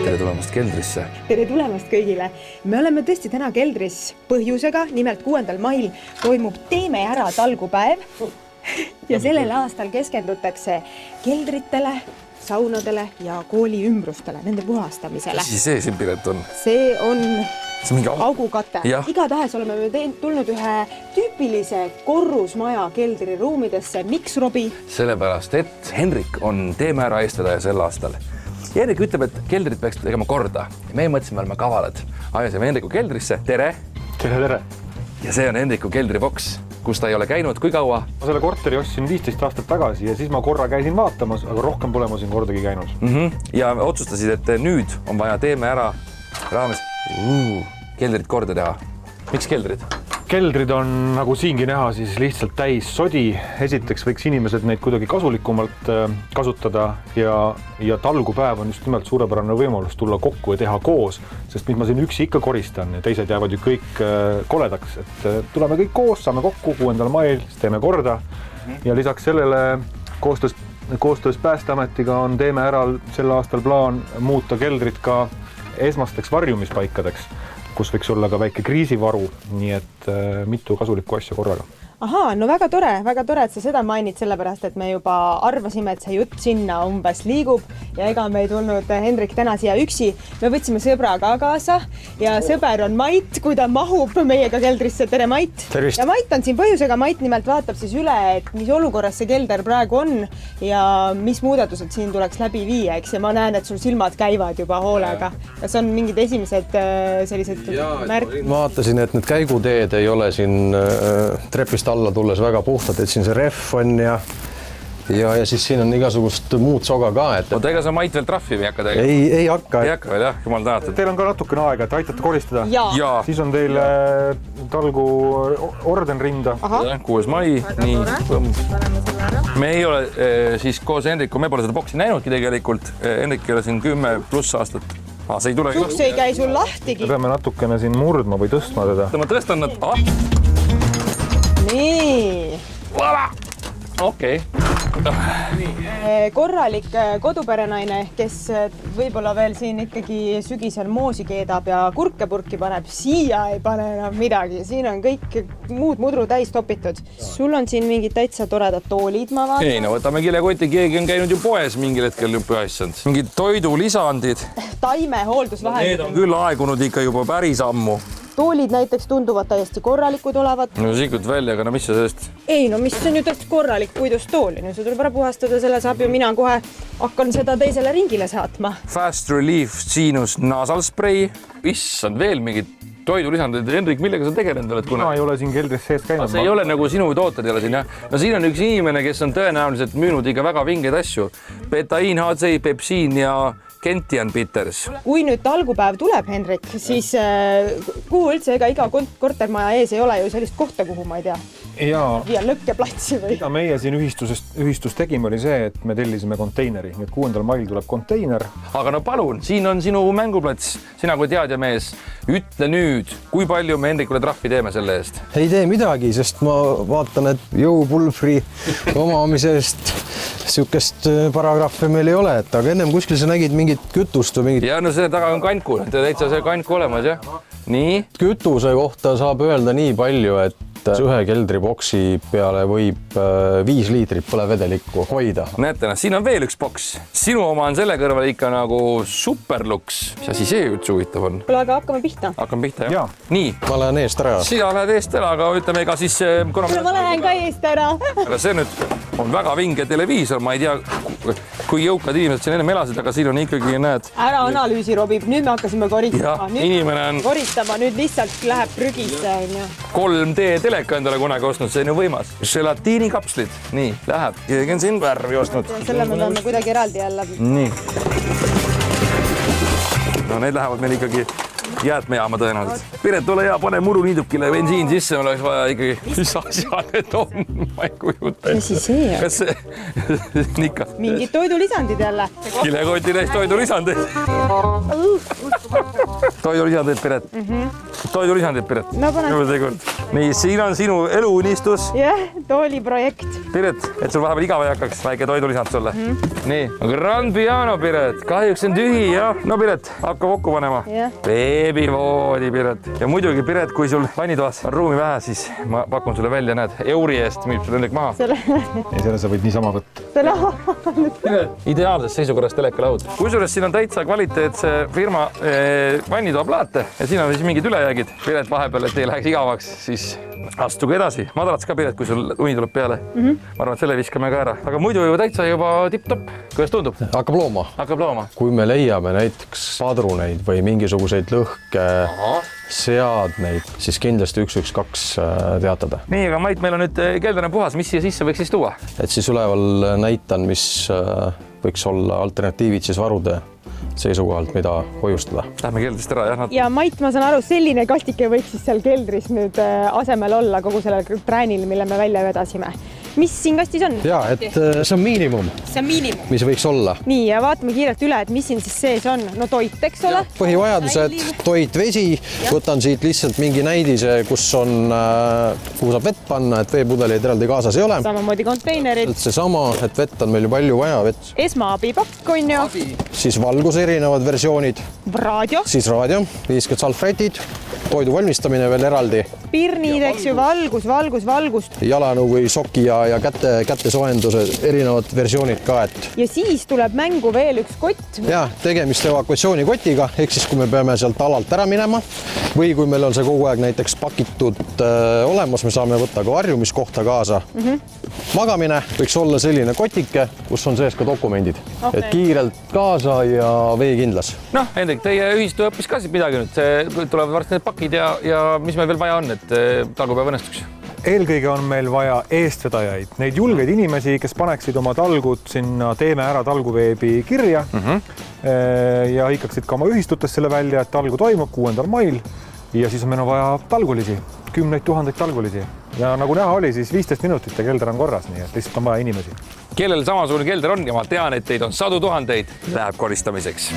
tere tulemast keldrisse. Tere tulemast kõigile. Me oleme tõesti täna keldris põhjusega, nimelt 6. mail toimub Teeme ära talgupäev ja sellel aastal keskendutakse keldritele, saunadele ja kooli ümbrustele, nende puhastamisele. Mis see siin Piret on? See on mingi augukate. Igatahes oleme me tulnud ühe tüüpilise korrusmaja keldriruumidesse. Miks, Robi? Sellepärast, et Henrik on Teeme ära eestvedaja sel aastal. Ja Henrik ütleb, et keldrit peaks tegema korda. Ja me mõtlesime, oleme kavalad. Ajasime Henriku keldrisse. Tere! Tere, tere! Ja see on Henriku keldriboks, kus ta ei ole käinud. Kui kaua? Ma selle korteri ostsin 15 aastat tagasi ja siis ma korra käisin vaatamas, aga rohkem pole ma siin kordagi käinud. Ja otsustasid, et nüüd on vaja Teeme ära raames keldrit korda teha. Miks keldrid? Keldrid on, nagu siingi näha, siis lihtsalt täis sodi. Esiteks võiks inimesed neid kuidagi kasulikumalt kasutada ja talgupäev on just nimelt suurepärane võimalus tulla kokku ja teha koos, sest mis ma siin üksi ikka koristan ja teised jäävad ju kõik koledaks, et tuleme kõik koos, saame kokku 6. mail, siis teeme korda ja lisaks sellele koostöös Päästeametiga on Teeme ära sel aastal plaan muuta keldrit ka esmasteks varjumispaikadeks, kus võiks olla ka väike kriisivaru, nii et mitu kasulikku asja korraga. Ahaa, no väga tore, et sa seda mainid, sellepärast, et me juba arvasime, et see jutt sinna umbes liigub ja ega me ei tulnud Henrik täna siia üksi. Me võtsime sõbra ka kaasa ja sõber on Mait, kui ta mahub meiega keldrisse. Tere, Mait! Tervist! Ja Mait on siin põhjusega. Mait nimelt vaatab siis üle, et mis olukorras see kelder praegu on ja mis muudatused siin tuleks läbi viia, eks? Ja ma näen, et sul silmad käivad juba hoolega. Kas on mingid esimesed sellised märk? Vaatasin, et need käiguteed ei ole siin trepist alla tulles väga puhtad, et siin see ref on ja siis siin on igasugust muud soga ka. Oota, ega sa Mait veel trahvi ei hakka tegema? Ei hakka. Ei hakka veel, jah, jumal tänatud. Teil on ka natukene aega, et aitate koristada. Ja. Siis on teil talgu orden rinda. 6. mai, nii. Me ei ole siis koos Henriku, me pole seda boksi näinudki tegelikult. Henrik ei ole siin 10+ aastat. See ei tule. Suks ei käi sul lahtigi. Me peame natukene siin murdma või tõstma teda. Ma tõstan nad. Nii. Okei. Korralik koduperenaine, kes võib-olla veel siin ikkagi sügisel moosi keedab ja kurkepurki paneb, siia ei pane enam midagi. Siin on kõik muud mudru täis topitud. Sul on siin mingid täitsa toredad toolid, ma vaatan. Ei, no võtame kilekoti, keegi on käinud ju poes mingil hetkel pühaissand. Mingid toidulisandid. Taime hooldusvahendid. Need on küll aegunud ikka juba päris ammu. Toolid näiteks tunduvad täiesti korralikud olevat. No sikud välja, aga no mis see sellest? Ei, no mis on ju tõesti korralik puidust tooli. No see tuleb ära puhastada, selle saab ju mina kohe hakkan seda teisele ringile saatma. Fast Relief Sinus Nasal Spray. Issand, veel mingid toidulisandid. Henrik, millega sa tegelenud oled? Ma ei ole siin keldris sees käinud. See ei ole nagu sinu tooted ei ole siin, jah? No siin on üks inimene, kes on tõenäoliselt müünud ikka väga vingeid asju. Betain, HC, Pepsiin ja Gentian Bitters. Kui nüüd talgupäev tuleb, Henrik, siis kuhu üldse ega iga kortermaja ees ei ole ju sellist kohta, kuhu ma ei tea. Ja lõkkeplatsi või? Mida meie siin ühistus tegime oli see, et me tellisime konteineri. Nii et 6. mail tuleb konteiner. Aga no palun, siin on sinu mänguplats. Sina kui teadja mees, ütle nüüd, kui palju me Henrikule trahvi teeme selle eest? Ei tee midagi, sest ma vaatan, et jõupulfri omamisest sihukest paragrahvi meil ei ole. Aga ennem kuskil sa nägid mingit kütust või mingit... Ja no selle taga on kanku, täitsa see kanku olemas, jah? Nii? Kütuse kohta saab öelda nii palju, et ühe keldriboksi peale võib 5 liitrit põlevedelikku hoida. Näete, siin on veel üks boks. Sinu oma on selle kõrval ikka nagu superluks. Mis asi see üldse huvitav on? Kuule, aga hakkame pihta. Hakkame pihta, jah? Nii. Ma lähen eest ära. Sina lähed eest ära, aga ütleme ega siis... Ma lähen ka eest ära. Aga see nüüd on väga vinge televiisor. Ma ei tea, kui jõukad inimesed siin ennem elasid, aga siin on ikkagi, näed... Ära analüüsi, Robi. Nüüd me hakkasime koristama. Inimene on... Koristama, nüüd lihtsalt läheb prügisse. 3D teleka endale kunagi ostnud, see on ju võimas. Gelatiinikapslid. Nii, läheb. Keegi on siin värvi ostnud. Selle me peame kuidagi eraldi jälle. Nii. No need lähevad meil ikkagi jäätmejaama tõenäoliselt. Piret, ole hea, pane muruniidukile bensiin sisse, meil oleks vaja ikkagi... Mis asja need on? Ma ei kujuta. Mis see on? Kas see... Nikka. Mingid toidulisandid jälle. Kilekoti täis toidulisandid. Toidulisandid, Piret. toidulisandid, Piret. No panen. Nii, siin on sinu eluunistus. Jah, tooli projekt. Piret, et sul vahepeal igava ei hakkaks, väike toidulisand sulle. Nii, Grand Piano, Piret, kahjuks on tühi, jah. No Piret, hakka kokku panema. Beebivoodi, Piret. Ja muidugi, Piret, kui sul vannitoas on ruumi vähe, siis ma pakun sulle välja, näed, euri eest müüb sulle Hendrik maha. ja selle sa võid niisama võtta. Ideaalses seisukorras telekalaud. Kusjuures siin on täitsa kvaliteetse firma vannitoa plaate ja siin on siis mingid ülejäägid. Piret vahepeal, et ei läheks igavaks, siis astuge edasi. Madrats ka, Piret, kui sul uni tuleb peale. Ma arvan, et selle viskame ka ära. Aga muidu ju täitsa juba tipp-topp. Kuidas tundub? hakkab looma. Hakkab looma. Kui me leiame näiteks padruneid või mingisuguseid lõhke, seadmeid, siis kindlasti 112 teatada. Nii, aga Mait, meil on nüüd kelder on puhas. Mis siia sisse võiks siis tuua? Et siis üleval näitan, mis võiks olla alternatiivid siis varude seisukohalt, mida hoiustada. Lähme keldrist ära, jah? Ja Mait, ma saan aru, selline kastike võiks siis seal keldris nüüd asemel olla kogu sellel präänil, mille me välja vedasime. Mis siin kastis on? Ja, et see on miinimum. See on miinimum. Mis võiks olla. Nii, ja vaatame kiirelt üle, et mis siin siis sees on. No toit, eks ole? Põhivajadused, toit, vesi. Võtan siit lihtsalt mingi näidise, kus on, kuhu saab vett panna, et veepudeleid eraldi kaasas ei ole. Samamoodi konteinerid. Seesama, et vett on meil ju palju vaja. Esmaabipakk on ju. Siis valguse erinevad versioonid. Raadio. Siis raadio, 50 salvrätid, toidu valmistamine veel eraldi. Pirnid, eks ju, valgust. Jalanõu või soki ja käte soojenduse erinevad versioonid ka, et. Ja siis tuleb mängu veel üks kott. Ja, tegemist evakuatsioonikotiga, ehk siis kui me peame sealt alalt ära minema või kui meil on see kogu aeg näiteks pakitud olemas, me saame võtta ka varjumiskohta kaasa. Magamine võiks olla selline kotike, kus on sees ka dokumendid, et kiirelt kaasa ja veekindlas. Noh, Hendrik, teie ühistu õppis ka siit midagi nüüd. Tulevad varsti need pakid ja mis meil veel vaja on, et talgupäev õnnestuks? Eelkõige on meil vaja eestvedajaid, neid julgeid inimesi, kes paneksid oma talgud sinna Teeme ära talguveebi kirja ja hõikaksid ka oma ühistutes selle välja, et talgu toimub 6. mail ja siis on meil vaja talgulisi, 10 000 talgulisi ja nagu näha oli, siis 15 minutit ja kelder on korras, nii et lihtsalt on vaja inimesi. Kellel samasugune kelder on ja ma tean, et teid on sadu tuhandeid, läheb koristamiseks.